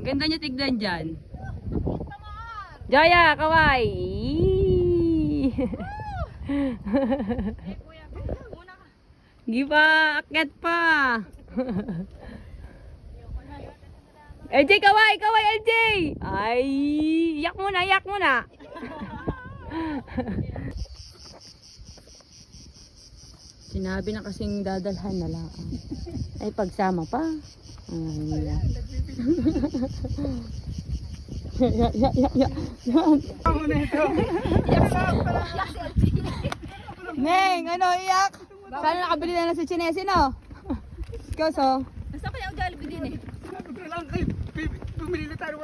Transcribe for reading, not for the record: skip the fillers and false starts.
Ganda niya tignan dyan. Jaya, kaway! Giba, akyat pa! LJ, kaway! Kaway, LJ! Ay, yak muna, yak muna! Sinabi na kasing dadalhan na lang. Ay, pagsama pa. Ay, Neng, ano, iyak? Sana nakabili na lang sa Chinese, no? Ikaw, so? Nasa kaya ang Jollibee din eh. Bumili na tayo